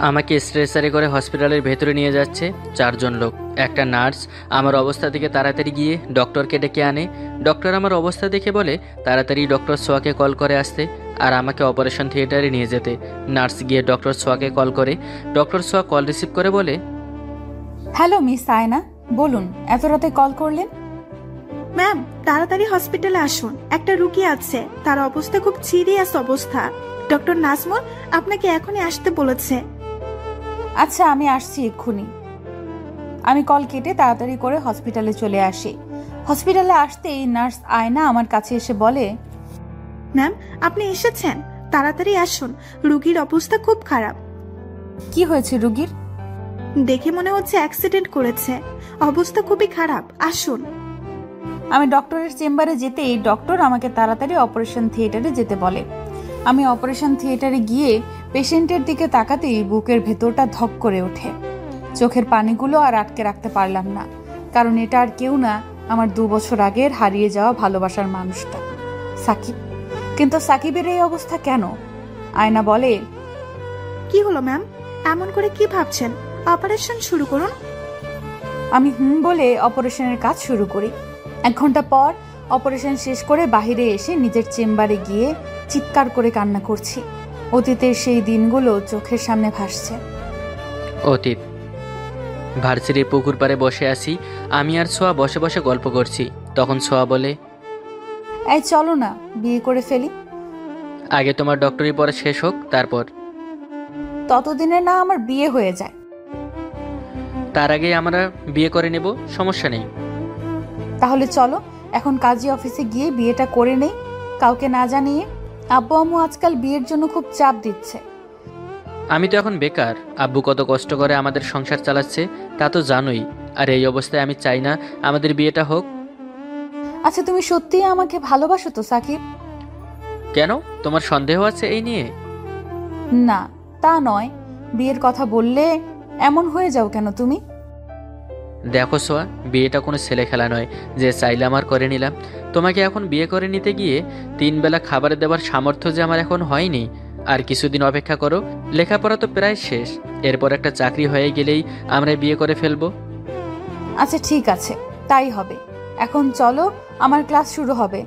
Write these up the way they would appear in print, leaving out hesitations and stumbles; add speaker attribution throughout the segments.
Speaker 1: আমাকে স্ট্রেচারে করে হসপিটালের ভেতরে নিয়ে যাচ্ছে চারজন লোক। একটা নার্স আমার অবস্থা দেখে তাড়াতাড়ি গিয়ে ডক্টরকে ডেকে আনে। ডক্টর আমার অবস্থা দেখে বলে তাড়াতাড়ি ডক্টর সোয়াকে কল করে আসতে আর আমাকে অপারেশন থিয়েটারে নিয়ে যেতে। নার্স গিয়ে ডক্টর সোয়াকে কল করে। ডক্টর সোয়া কল রিসিভ করে বলে,
Speaker 2: হ্যালো মিস আয়না, বলুন এত রাতে কল করলেন?
Speaker 3: ম্যাম, তাড়াতাড়ি হসপিটালে আসুন, একটা রুগী আছে, তার অবস্থা খুব সিরিয়াস অবস্থা। ডক্টর নাজমুল আপনাকে এখনই আসতে বলেছে।
Speaker 2: আচ্ছা, আমি আসছি এক্ষুনি। আমি কল কেটে তাড়াতাড়ি করে হসপিটালে চলে আসি। হসপিটালে আসতেই নার্স আয়না আমার কাছে এসে বলে,
Speaker 3: ম্যাম, আপনি এসেছেন, তাড়াতাড়ি আসুন, রুগীর অবস্থা খুব খারাপ।
Speaker 2: কি হয়েছে রুগীর?
Speaker 3: দেখে মনে হচ্ছে অ্যাক্সিডেন্ট করেছে, অবস্থা খুবই খারাপ, আসুন।
Speaker 2: আমি ডক্টরের চেম্বারে যেতেই ডক্টর আমাকে তাড়াতাড়ি অপারেশন থিয়েটারে যেতে বলে। আমি অপারেশন থিয়েটারে গিয়ে পেশেন্টের দিকে তাকাতেই বুকের ভেতরটা ধক করে ওঠে। চোখের পানিগুলো আর আটকে রাখতে পারলাম না, কারণ এটা আর কেউ না, আমার 2 বছর আগের হারিয়ে যাওয়া ভালোবাসার মানুষটা সাকিব। কিন্তু সাকিবের এই অবস্থা কেন? আয়না বলে,
Speaker 3: কি হলো ম্যাম, এমন করে কি ভাবছেন? অপারেশন শুরু করুন।
Speaker 2: আমি বলে অপারেশনের কাজ শুরু করি। 1 ঘন্টা পর অপারেশন শেষ করে বাইরে এসে নিজের চেম্বারে গিয়ে চিৎকার করে কান্না করছি। অতীতের সেই দিনগুলো চোখের সামনে ভাসছে।
Speaker 1: অতীত। ভার্সিটির পুকুর পাড়ে বসে আছি, আমি আর সোয়া বসে বসে গল্প করছি। তখন সোয়া বলে,
Speaker 2: এই চলো না বিয়ে করে ফেলি।
Speaker 1: আগে তোমার ডক্টরি পড়া শেষ হোক, তারপর।
Speaker 2: ততদিনে না আমার বিয়ে হয়ে যায়।
Speaker 1: তার আগে আমরা বিয়ে করে নেব, সমস্যা নেই।
Speaker 2: তাহলে চলো এখন কাজী অফিসে গিয়ে বিয়েটা করে নেই, কাউকে না জানিয়ে। আব্বু আম্মু আজকাল বিয়ের জন্য খুব চাপ দিচ্ছে।
Speaker 1: আমি তো এখন বেকার, আব্বু কত কষ্ট করে আমাদের সংসার চালাচ্ছে তা তো জানোই। আর এই অবস্থায় আমি চাই না আমাদের বিয়েটা হোক।
Speaker 2: আচ্ছা, তুমি সত্যিই আমাকে ভালোবাসো তো সাকিব?
Speaker 1: কেন, তোমার সন্দেহ আছে এই নিয়ে?
Speaker 2: না, তা নয়, বিয়ের কথা বললে এমন হয়ে যাও কেন তুমি?
Speaker 1: দেখো সোয়া, বিয়েটা কোনো ছেলে খেলা নয় যে চাইলাম আর করে নিলাম। তোমাকে এখন বিয়ে করে নিতে গিয়ে 3 বেলা খাবার দেওয়ার সামর্থ্য যে আমার এখন হয়নি। আর কিছুদিন অপেক্ষা করো, লেখাপড়া তো প্রায় শেষ, এরপর একটা চাকরি হয়ে গেলেই আমরা বিয়ে করে ফেলবো।
Speaker 2: আচ্ছা ঠিক আছে, তাই হবে। এখন চলো, আমার ক্লাস শুরু হবে,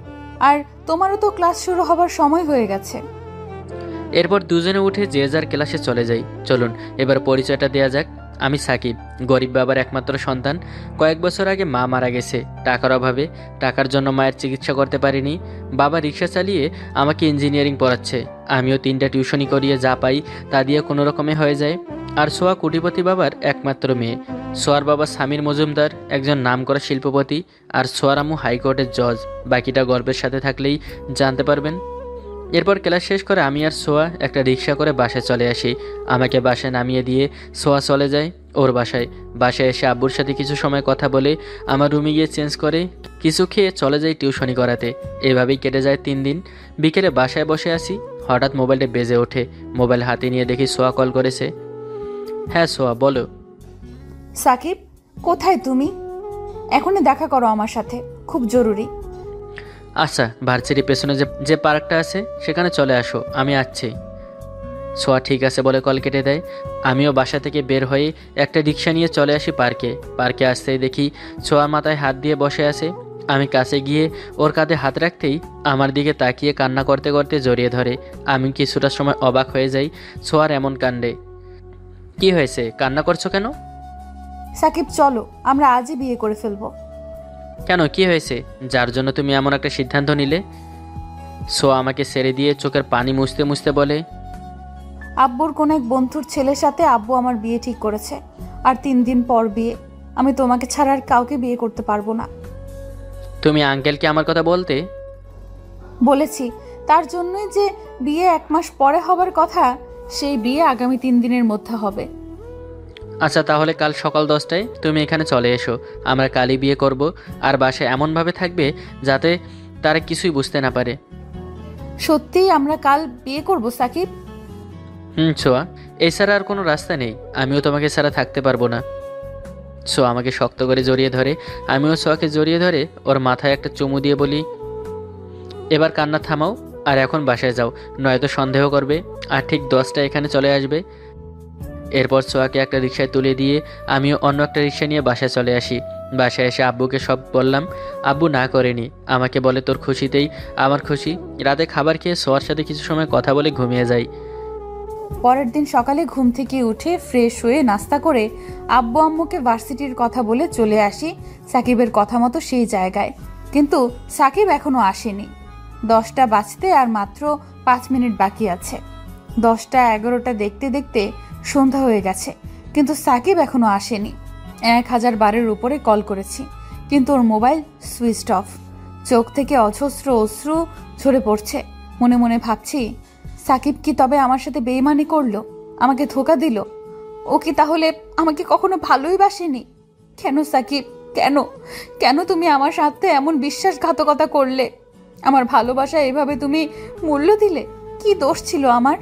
Speaker 2: আর তোমারও তো ক্লাস শুরু হবার সময় হয়ে গেছে।
Speaker 1: এরপর দুজনে উঠে যে যার ক্লাসে চলে যাই। চলুন এবার পরিচয়টা দেয়া যাক। আমি সাকিব, গরিব বাবার একমাত্র সন্তান। কয়েক বছর আগে মা মারা গেছে টাকার অভাবে। টাকার জন্য মায়ের চিকিৎসা করতে পারিনি। বাবা রিক্সা চালিয়ে আমাকে ইঞ্জিনিয়ারিং পড়াচ্ছে। আমিও 3টা টিউশনি করিয়ে যা পাই তা দিয়ে কোনো রকমে হয়ে যায়। আর সোয়া কোটিপতি বাবার একমাত্র মেয়ে। সোয়ার বাবা সামির মজুমদার, একজন নামকরা শিল্পপতি, আর সোয়ার আম্মু হাইকোর্টের জজ। বাকিটা গর্বের সাথে থাকলেই জানতে পারবেন। এরপর ক্লাস শেষ করে আমি আর সোয়া একটা রিক্সা করে বাসায় চলে আসি। আমাকে বাসায় নামিয়ে দিয়ে সোয়া চলে যায় ওর বাসায়। বাসায় এসে আব্বুর সাথে কিছু সময় কথা বলে আমার রুমে গিয়ে চেঞ্জ করে কিছু খেয়ে চলে যাই টিউশনি করাতে। এভাবেই কেটে যায় 3 দিন। বিকেলে বাসায় বসে আসি, হঠাৎ মোবাইলটা বেজে ওঠে। মোবাইল হাতে নিয়ে দেখি সোয়া কল করেছে। হ্যাঁ সোয়া, বলো।
Speaker 2: সাকিব, কোথায় তুমি? এখনই দেখা করো আমার সাথে, খুব জরুরি।
Speaker 1: আচ্ছা, ভার্সিটির পেছনে যে পার্কটা আছে সেখানে চলে আসো, আমি আসছি। সোয়া ঠিক আছে বলে কল কেটে দেয়। আমিও বাসা থেকে বের হয়ে একটা রিক্সা নিয়ে চলে আসি পার্কে। পার্কে আসতেই দেখি সোয়ার মাথায় হাত দিয়ে বসে আছে। আমি কাছে গিয়ে ওর কাঁধে হাত রাখতেই আমার দিকে তাকিয়ে কান্না করতে করতে জড়িয়ে ধরে। আমি কিছুটা সময় অবাক হয়ে যাই সোয়ার এমন কাণ্ডে। কি হয়েছে, কান্না করছো কেন?
Speaker 2: সাকিব চলো, আমরা আজই বিয়ে করে ফেলবো।
Speaker 1: কেন, কি হয়েছে যার জন্য তুমি এমন একটা সিদ্ধান্ত নিলে? সোয়া আমাকে ছেড়ে দিয়ে চোখের পানি মুছতে মুছতে বলে,
Speaker 2: আব্বুর কোন এক বন্ধুর ছেলের সাথে আব্বু আমার বিয়ে ঠিক করেছে, আর 3 দিন পর বিয়ে। আমি তোমাকে ছাড়া আর কাউকে বিয়ে করতে পারবো না।
Speaker 1: তুমি আঙ্কেলকে আমার কথা বলতে?
Speaker 2: বলেছি, তার জন্যই যে বিয়ে 1 মাস পরে হবার কথা, সেই বিয়ে আগামী 3 দিনের মধ্যে হবে।
Speaker 1: আচ্ছা, তাহলে কাল সকাল 10টায় তুমি এখানে চলে এসো। আমরা কালই বিয়ে করব, আর বাসায় এমনভাবে থাকবে যাতে তারা কিছুই বুঝতে না পারে।
Speaker 2: সত্যিই আমরা কাল বিয়ে করব সাকিব?
Speaker 1: ছোয়া, এছাড়া আর কোনো রাস্তা নেই। আমিও তোমাকে ছাড়া থাকতে পারবো না। ছোয়া আমাকে শক্ত করে জড়িয়ে ধরে। আমিও ছোয়াকে জড়িয়ে ধরে ওর মাথায় একটা চুমু দিয়ে বলি, এবার কান্না থামাও আর এখন বাসায় যাও, নয়তো সন্দেহ করবে আর ঠিক 10টায় এখানে চলে আসবে। এরপর সোয়াকে একটা রিকশায় তুলে দিয়ে আমিও অন্য একটা রিকশা নিয়ে বাসায় চলে আসি। বাসায় এসে আব্বুকে সব বললাম। আব্বু না করেনি, আমাকে বলে তোর খুশিতেই আমার খুশি। রাতে খাবার খেয়ে সোয়ার সাথে কিছু সময় কথা বলে ঘুমিয়ে যাই।
Speaker 2: পরের দিন সকালে ঘুম থেকে উঠে ফ্রেশ হয়ে নাস্তা করে আব্বু আম্মুকে ভার্সিটির কথা বলে চলে আসি সাকিবের কথা মতো সেই জায়গায়। কিন্তু সাকিব এখনো আসেনি। 10টা বাজতে আর মাত্র 5 মিনিট বাকি আছে। 10টা 11টা দেখতে দেখতে সন্ধ্যা হয়ে গেছে, কিন্তু সাকিব এখনো আসেনি। 1000 বারের উপরে কল করেছি, কিন্তু ওর মোবাইল সুইচড অফ। চোখ থেকে অজস্র অশ্রু ঝরে পড়ছে। মনে মনে ভাবছি, সাকিব কি তবে আমার সাথে বেইমানি করলো, আমাকে ধোঁকা দিল? ও কি তাহলে আমাকে কখনো ভালোই বাসেনি? কেন সাকিব, কেন কেন তুমি আমার সাথে এমন বিশ্বাসঘাতকতা করলে? আমার ভালোবাসা এভাবে তুমি মূল্য দিলে? কি দোষ ছিল আমার?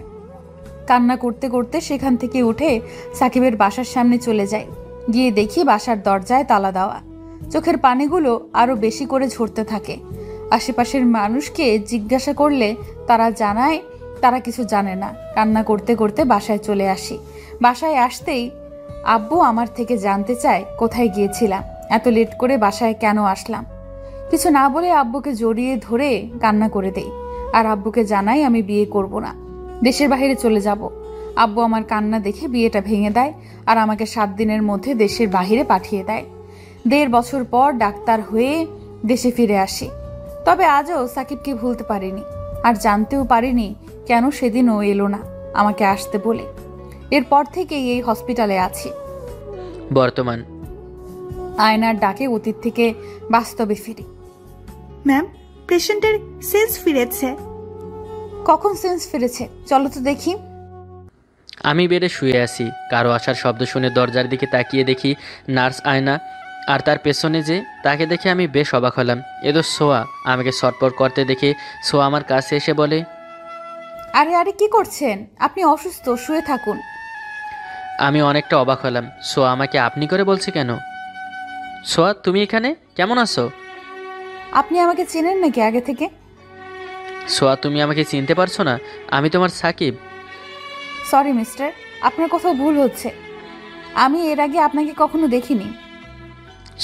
Speaker 2: কান্না করতে করতে সেখান থেকে উঠে সাকিবের বাসার সামনে চলে যাই। গিয়ে দেখি বাসার দরজায় তালা দেওয়া। চোখের পানিগুলো আরো বেশি করে ঝরতে থাকে। আশেপাশের মানুষকে জিজ্ঞাসা করলে তারা জানায় তারা কিছু জানে না। কান্না করতে করতে বাসায় চলে আসি। বাসায় আসতেই আব্বু আমার থেকে জানতে চায় কোথায় গিয়েছিলাম, এত লেট করে বাসায় কেন আসলাম। কিছু না বলে আব্বুকে জড়িয়ে ধরে কান্না করে দেই আর আব্বুকে জানাই আমি বিয়ে করব না, দেশের বাইরে চলে যাব। আব্বু আমার কান্না দেখে বিয়েটা ভেঙে দেয় আর আমাকে 7 দিনের মধ্যে দেশের বাইরে পাঠিয়ে দেয়। 1.5 বছর পর ডাক্তার হয়ে দেশে ফিরে আসি। তবে আজও সাকিবকে ভুলতে পারিনি, আর জানতেও পারিনি কেন সেদিনও এলো না আমাকে আসতে বলে। এরপর থেকেই এই হসপিটালে আছি।
Speaker 1: বর্তমান
Speaker 2: আয়নার ডাকে অতীত থেকে বাস্তবে ফিরি।
Speaker 3: ম্যাম, পেশেন্টের সেন্স ফিরেছে।
Speaker 2: কখন সেন্স ফিরেছে? চলো তো দেখি।
Speaker 1: আমি বেডে শুয়ে আছি। কারো আসার শব্দ শুনে দরজার দিকে তাকিয়ে দেখি নার্স আয়না, আর তার পেছনে যে তাকে দেখে আমি বেশ অবাক হলাম। এ তো সোয়া। আমাকে সটপট করতে দেখে সোয়া আমার কাছে এসে বলে,
Speaker 2: আরে আরে কি করছেন? আপনি অসুস্থ, শুয়ে থাকুন।
Speaker 1: আমি অনেকটা অবাক হলাম। সোয়া আমাকে আপনি করে বলছে কেন? সোয়া, তুমি এখানে কেমন আছো?
Speaker 2: আপনি আমাকে চেনেন নাকি আগে থেকে?
Speaker 1: সোয়া, তুমি আমাকে চিনতে পারছো না? আমি তোমার সাকিব।
Speaker 2: সরি মিস্টার, আপনার কোথাও ভুল হচ্ছে। আমি এর আগে আপনাকে কখনো দেখিনি।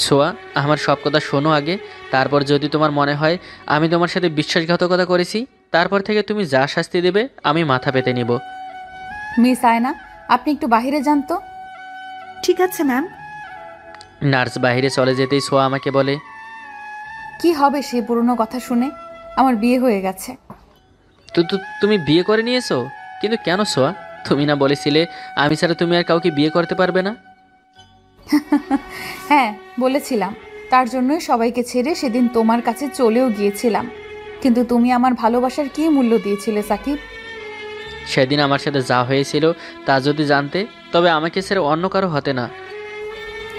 Speaker 1: সোয়া, আমার সব কথা শোনো আগে। তারপর যদি তোমার মনে হয় আমি তোমার সাথে বিশ্বাসঘাতকতা করেছি, তারপর থেকে তুমি যা শাস্তি দেবে আমি মাথা পেতে নিব।
Speaker 2: মিস আয়না, আপনি একটু বাইরে যান তো।
Speaker 3: ঠিক আছে ম্যাম।
Speaker 1: নার্স বাইরে চলে যেতেই সোয়া আমাকে বলে,
Speaker 2: কি হবে সেই পুরনো কথা শুনে? আমার বিয়ে হয়ে গেছে।
Speaker 1: তুমি বিয়ে করে নিয়েছো? কিন্তু কেন সোয়া? তুমি না বলেছিলে আমি ছাড়া তুমি আর কাউকে বিয়ে করতে পারবে না?
Speaker 2: হ্যাঁ বলেছিলাম, তার জন্যই সবাইকে ছেড়ে সেদিন তোমার কাছে চলেও গিয়েছিলাম। কিন্তু তুমি আমার ভালোবাসার কি মূল্য দিয়েছিলে সাকিব?
Speaker 1: সেদিন আমার সাথে যা হয়েছিল তা যদি জানতে, তবে আমাকে ছেড়ে অন্য কারো হতে না।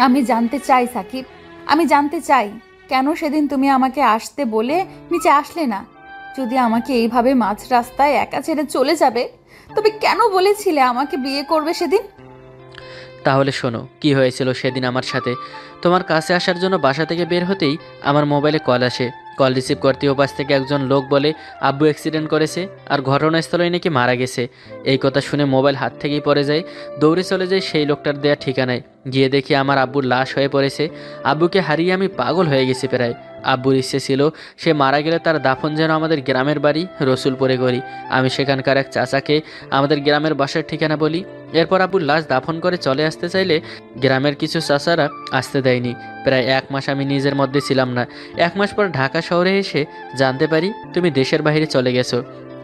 Speaker 2: আমি জানতে চাই সাকিব, আমি জানতে চাই কেন সেদিন তুমি আমাকে আসতে বলে নিচে আসলে না? যদি আমাকে এইভাবে মাঝ রাস্তায় একা ছেড়ে চলে যাবে, তবে কেন বলেছিলে আমাকে বিয়ে করবে সেদিন?
Speaker 1: তাহলে শোনো কি হয়েছিল সেদিন আমার সাথে। তোমার কাছে আসার জন্য বাসা থেকে বের হতেই আমার মোবাইলে কল আসে। কল রিসিভ করতে ওপাশ থেকে একজন লোক বলে আব্বু অ্যাক্সিডেন্ট করেছে আর ঘটনাস্থলে নাকি মারা গেছে। এই কথা শুনে মোবাইল হাত থেকেই পড়ে যায়। দৌড়ে চলে যায় সেই লোকটার দেয়া ঠিকানায়। গিয়ে দেখি আমার আব্বুর লাশ হয়ে পড়েছে। আব্বুকে হারিয়ে আমি পাগল হয়ে গেছি প্রায়। আব্বুর ইচ্ছে ছিল সে মারা গেলে তার দাফন যেন আমাদের গ্রামের বাড়ি রসুলপুরে করি। আমি সেখানকার এক চাচাকে আমাদের গ্রামের বাসার ঠিকানা বলি। এরপর আব্বুর লাশ দাফন করে চলে আসতে চাইলে গ্রামের কিছু চাচারা আসতে দেয়নি। প্রায় 1 মাস আমি নিজের মধ্যে ছিলাম না। 1 মাস পর ঢাকা শহরে এসে জানতে পারি তুমি দেশের বাইরে চলে গেছো।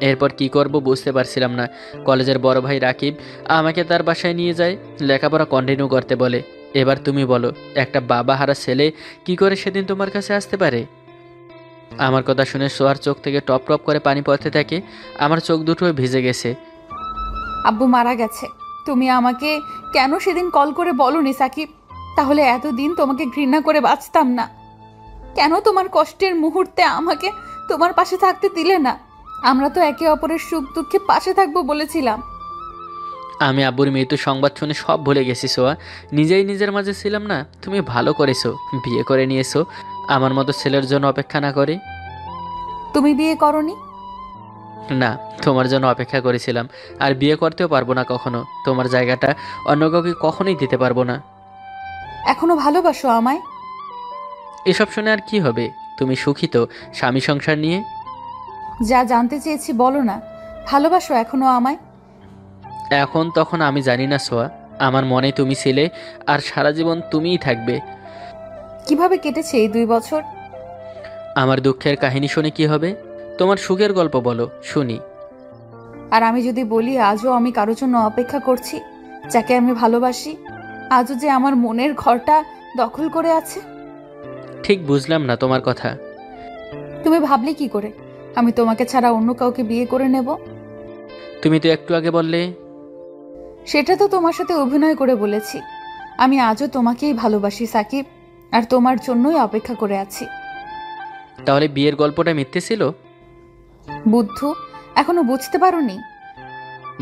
Speaker 1: এরপর কি করব বুঝতে পারছিলাম না। কলেজের বড় ভাই রাকিব আমাকে তার বাসায় নিয়ে যায়, লেখাপড়া কন্টিনিউ করতে বলে। এবার তুমি বলো, একটা বাবা হারা ছেলে কি করে সেদিন তোমার কাছে আসতে পারে? আমার কথা শুনে সোয়ার চোখ থেকে টপ টপ করে পানি পড়তে থাকে। আমার চোখ দুটো ভিজে গেছে।
Speaker 2: আব্বু মারা গেছে, তুমি আমাকে কেন সেদিন কল করে বলোনি সাকিব? তাহলে এতদিন তোমাকে ঘৃণা করে বাঁচতাম না। কেন তোমার কষ্টের মুহূর্তে আমাকে তোমার পাশে থাকতে দিলে না? আমরা তো একে অপরের সুখ দুঃখে পাশে থাকবো বলেছিলাম।
Speaker 1: আমি আব্বুর মৃত্যু সংবাদ শুনে সব ভুলে গেছি সোয়া। নিজেই নিজের মাঝে ছিলাম না। তুমি ভালো করেছো, বিয়ে করে নিয়েছো আমার মতো ছেলের জন্য অপেক্ষা না করে।
Speaker 2: তুমি বিয়ে করনি?
Speaker 1: না, তোমার জন্য অপেক্ষা করেছিলাম, আর বিয়ে করতেও পারবো না কখনো। তোমার জায়গাটা অন্য কাউকে কখনোই দিতে পারবো না।
Speaker 2: এখনো ভালোবাসো আমায়?
Speaker 1: এসব শুনে আর কি হবে? তুমি সুখী তো স্বামী সংসার নিয়ে?
Speaker 2: যা জানতে চেয়েছি বলো না, ভালোবাসো এখনো আমায়?
Speaker 1: এখন তখন আমি জানি না সোয়া, আমার মনে তুমি ছিলে, আর সারা জীবন তুমিই থাকবে।
Speaker 2: কিভাবে কেটেছে এই 2 বছর?
Speaker 1: আমার দুঃখের কাহিনী শুনে কি হবে? তোমার সুখের গল্প বলো, শুনি।
Speaker 2: আর আমি যদি বলি আজও আমি কারোর জন্য অপেক্ষা করছি, যাকে আমি ভালোবাসি, আজও যে আমার মনের ঘরটা দখল করে আছে।
Speaker 1: ঠিক বুঝলাম না তোমার কথা।
Speaker 2: তুমি ভাবলে কি করে আমি তোমাকে ছাড়া অন্য কাউকে বিয়ে করে নেব?
Speaker 1: তুমি তো একটু আগে বললে।
Speaker 2: সেটা তো তোমার সাথে অভিনয় করে বলেছি। আমি আজও তোমাকেই ভালোবাসি সাকিব, আর তোমার জন্যই অপেক্ষা করে আছি।
Speaker 1: তাহলে বিয়ের গল্পটা মিথ্যে ছিল?
Speaker 2: বুদ্ধু, এখনো বুঝতে পারোনি?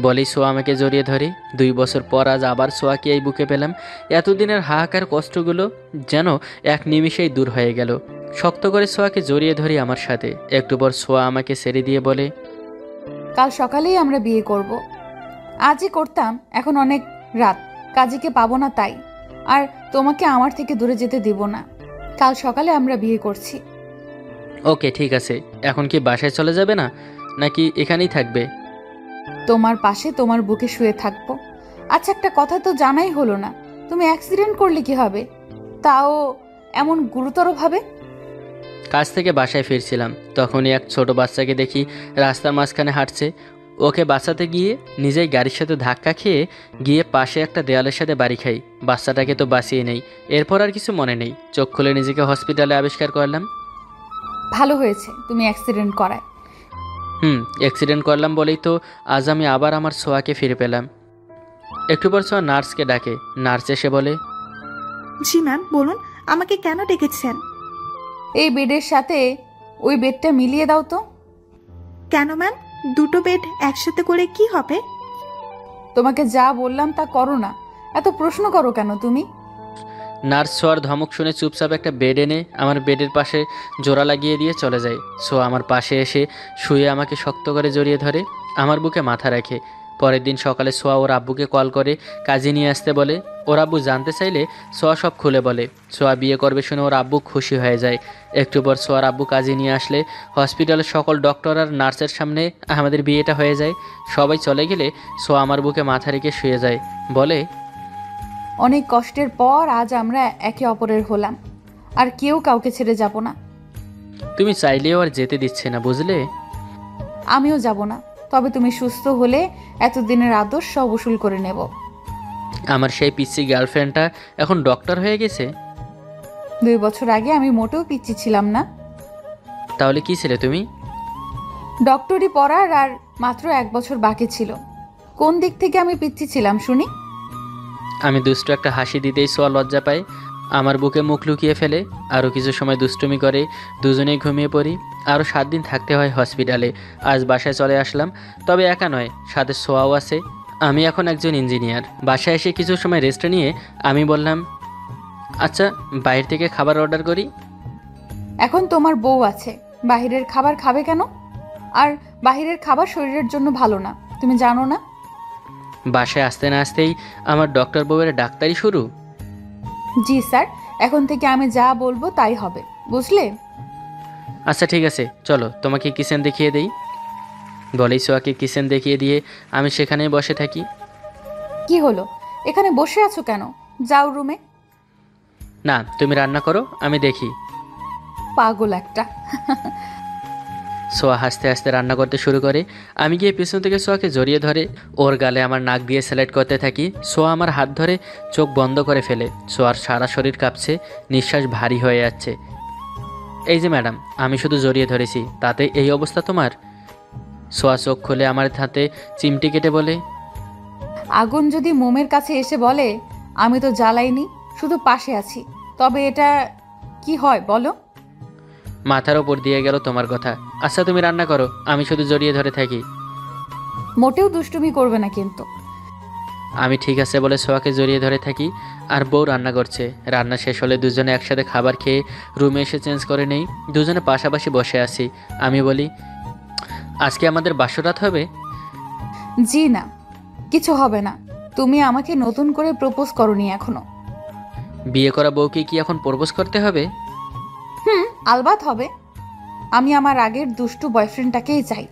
Speaker 1: বলেই সোয়া আমাকে জড়িয়ে ধরে। 2 বছর পর আজ আবার সোয়াকে এই বুকে পেলাম। এতদিনের হাহাকার কষ্টগুলো যেন এক নিমিষেই দূর হয়ে গেল। শক্ত করে সোয়াকে জড়িয়ে ধরি আমার সাথে। একটু পর সোয়া আমাকে ছেড়ে দিয়ে বলে,
Speaker 2: কাল সকালেই আমরা বিয়ে করব। আজই করতাম, এখন অনেক রাত, কাজীকে পাবো না তাই। আর তোমাকে আমার থেকে দূরে যেতে দিব না। কাল সকালে আমরা বিয়ে করছি।
Speaker 1: ওকে ঠিক আছে। এখন কি বাসায় চলে যাবে না, নাকি এখানেই থাকবে?
Speaker 2: তোমার পাশে তোমার বুকে শুয়ে থাকবো। আচ্ছা, একটা কথা তো জানাই হলো না, তুমি অ্যাক্সিডেন্ট করলে কি হবে, তাও এমন গুরুতর ভাবে?
Speaker 1: কাজ থেকে বাসায় ফিরছিলাম, তখনই এক ছোট বাচ্চাকে দেখি রাস্তার মাঝখানে হাঁটছে। ওকে বাঁচাতে গিয়ে নিজেই গাড়ির সাথে ধাক্কা খেয়ে গিয়ে পাশে একটা দেয়ালের সাথে বাড়ি খাই। বাচ্চাটাকে তো বাঁচিয়ে নেই। এরপর আর কিছু মনে নেই। চোখ খুলে নিজেকে হসপিটালে আবিষ্কার করলাম।
Speaker 2: ভালো হয়েছে তুমি অ্যাক্সিডেন্ট করায়।
Speaker 1: অ্যাক্সিডেন্ট করলাম বলেই তো আজ আমি আবার আমার সোয়াকে ফিরে পেলাম। একটু পর সোয়া নার্সকে ডাকে। নার্স এসে বলে,
Speaker 3: জি ম্যাম, বলুন আমাকে কেন ডেকেছেন?
Speaker 2: এই বেডের সাথে ওই বেডটা মিলিয়ে দাও তো।
Speaker 3: কেন ম্যাম, দুটো বেড একসাথে করে কি হবে?
Speaker 2: তোমাকে যা বললাম তা করো না, এত প্রশ্ন করো কেন তুমি?
Speaker 1: নার্স সোয়ার ধমক শুনে চুপচাপ একটা বেড এনে আমার বেডের পাশে জোড়া লাগিয়ে দিয়ে চলে যায়। সোয়া আমার পাশে এসে শুয়ে আমাকে শক্ত করে জড়িয়ে ধরে, আমার বুকে মাথা রাখে। পরের দিন সকালে সোয়া ওর আব্বুকে কল করে কাজে নিয়ে আসতে বলে। ওর আব্বু জানতে চাইলে সোয়া সব খুলে বলে। সোয়া বিয়ে করবে শুনে ওর আব্বু খুশি হয়ে যায়। একটু পর সোয়ার আব্বু কাজে নিয়ে আসলে হসপিটালের সকল ডক্টর আর নার্সের সামনে আমাদের বিয়েটা হয়ে যায়। সবাই চলে গেলে সোয়া আমার বুকে মাথা রেখে শুয়ে যায়, বলে,
Speaker 2: অনেক কষ্টের পর আজ আমরা একে অপরের হলাম, আর কেউ কাউকে ছেড়ে যাব না।
Speaker 1: তুমি চাইলেও আর যেতে দিচ্ছে না, বুঝলে?
Speaker 2: আমিও যাব না, তবে তুমি সুস্থ হলে এতদিনের আদর্শ সব উসুল করে নেব।
Speaker 1: আমার সেই পিচ্ছি গার্লফ্রেন্ডটা এখন ডক্টর হয়ে গেছে।
Speaker 2: 2 বছর আগে আমি মোটেও পিচ্ছি ছিলাম না।
Speaker 1: তাহলে কি ছিলে তুমি?
Speaker 2: ডক্টরি পড়ার আর মাত্র 1 বছর বাকি ছিল। কোন দিক থেকে আমি পিচ্ছি ছিলাম শুনি?
Speaker 1: আমি দুষ্টু একটা হাসি দিতেই সোয়া লজ্জা পায়, আমার বুকে মুখ লুকিয়ে ফেলে। আরও কিছু সময় দুষ্টুমি করে দুজনেই ঘুমিয়ে পড়ি। আরও 7 দিন থাকতে হয় হসপিটালে। আজ বাসায় চলে আসলাম, তবে একা নয়, সাথে সোয়াও আছে। আমি এখন একজন ইঞ্জিনিয়ার। বাসায় এসে কিছু সময় রেস্ট নিয়ে আমি বললাম, আচ্ছা বাইরে থেকে খাবার অর্ডার করি।
Speaker 2: এখন তোমার বউ আছে, বাহিরের খাবার খাবে কেন? আর বাহিরের খাবার শরীরের জন্য ভালো না, তুমি জানো না?
Speaker 1: বাসায় আসতে না আসতেই আমার ডক্টর বউয়ের ডাক্তারি শুরু।
Speaker 2: জি স্যার, এখন থেকে আমি যা বলবো তাই হবে, বুঝলে?
Speaker 1: আচ্ছা ঠিক আছে, চলো তোমাকে কিচেন দেখিয়ে দেই। বলেই সোয়াকে কিচেন দেখিয়ে দিয়ে আমি সেখানেই বসে থাকি।
Speaker 2: কি হলো, এখানে বসে আছো কেন? যাও রুমে।
Speaker 1: না, তুমি রান্না করো, আমি দেখি।
Speaker 2: পাগল একটা।
Speaker 1: সোয়া হাসতে হাসতে রান্না করতে শুরু করে। আমি গিয়ে পিছন থেকে সোয়াকে জড়িয়ে ধরে ওর গালে আমার নাক দিয়ে স্যালাইড করতে থাকি। সোয়া আমার হাত ধরে চোখ বন্ধ করে ফেলে। সোয়ার সারা শরীর কাঁপছে, নিঃশ্বাস ভারী হয়ে যাচ্ছে। এই যে ম্যাডাম, আমি শুধু জড়িয়ে ধরেছি, তাতে এই অবস্থা তোমার? সোয়া চোখ খুলে আমার হাতে চিমটি কেটে বলে,
Speaker 2: আগুন যদি মোমের কাছে এসে বলে আমি তো জ্বালাইনি, শুধু পাশে আছি, তবে এটা কি হয় বলো?
Speaker 1: মাথার ওপর দিয়ে গেল তোমার কথা। আচ্ছা তুমি রান্না করো, আমি শুধু জড়িয়ে ধরে থাকি।
Speaker 2: মোটেও দুষ্টুমি করবে না কিন্তু।
Speaker 1: আমি ঠিক আছে বলে সোয়াকে জড়িয়ে ধরে থাকি, আর বউ রান্না করছে। রান্না শেষ হলে দুজনে একসাথে খাবার খেয়ে রুমে এসে চেঞ্জ করে নেই। দুজনে পাশাপাশি বসে আছি। আমি বলি, আজকে আমাদের বাসরাত হবে?
Speaker 2: জি না, কিছু হবে না। তুমি আমাকে নতুন করে প্রপোজ করনি এখনো।
Speaker 1: বিয়ে করা বউকে কি এখন প্রপোজ করতে হবে?
Speaker 2: আলবাত হবে। আমি আমার আগের দুষ্টু বয়ফ্রেন্ডটাকেই চাই।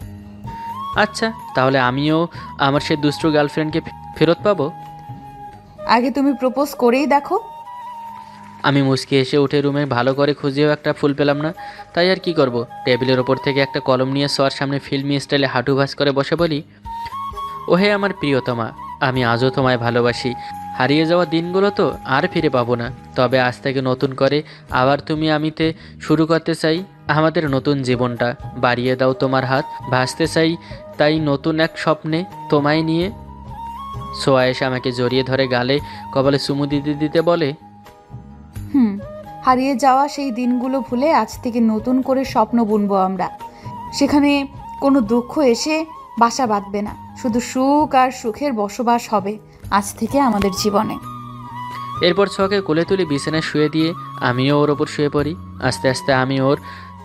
Speaker 1: আচ্ছা, তাহলে আমিও আমার সেই দুষ্টু গার্লফ্রেন্ডকে ফেরত পাবো?
Speaker 2: আগে তুমি প্রপোজ করেই দেখো।
Speaker 1: আমি মুচকি এসে উঠে রুমে ভালো করে খুঁজেও একটা ফুল পেলাম না। তাই আর কি করব, টেবিলের ওপর থেকে একটা কলম নিয়ে সর সামনে ফিল্মি স্টাইলে হাঁটু ভাঁজ করে বসে বলি, ওহে আমার প্রিয়তমা, আমি আজও তোমায় ভালোবাসি। হারিয়ে যাওয়া দিনগুলো তো আর ফিরে পাবো না, তবে আজ থেকে নতুন করে আবার তুমি আমিতে শুরু করতে চাই আমাদের নতুন জীবনটা। বাড়িয়ে দাও তোমার হাত, ভাসতে চাই তাই নতুন এক স্বপ্নে তোমায় নিয়ে। সোয়া এসে আমাকে জড়িয়ে ধরে গালে কপালে চুমু দিতে দিতে বলে,
Speaker 2: হারিয়ে যাওয়া সেই দিনগুলো ভুলে আজ থেকে নতুন করে স্বপ্ন বুনবো আমরা। সেখানে কোনো দুঃখ এসে বাসা বাঁধবে না, শুধু সুখ আর সুখের বসবাস হবে আজ থেকে আমাদের জীবনে।
Speaker 1: এরপর ছোঁয়াকে কোলে তুলে বিছানায় শুয়ে দিয়ে আমিও ওর ওপর শুয়ে পড়ি। আস্তে আস্তে আমি ওর,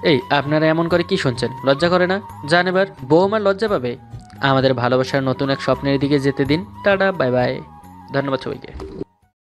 Speaker 1: এই আপনারা এমন করে কি শুনছেন, লজ্জা করে না? যান এবার, বউ আমার লজ্জা পাবে। আমাদের ভালোবাসার নতুন এক স্বপ্নের দিকে যেতে দিন। Tata, bye bye. ধন্যবাদ সবাইকে।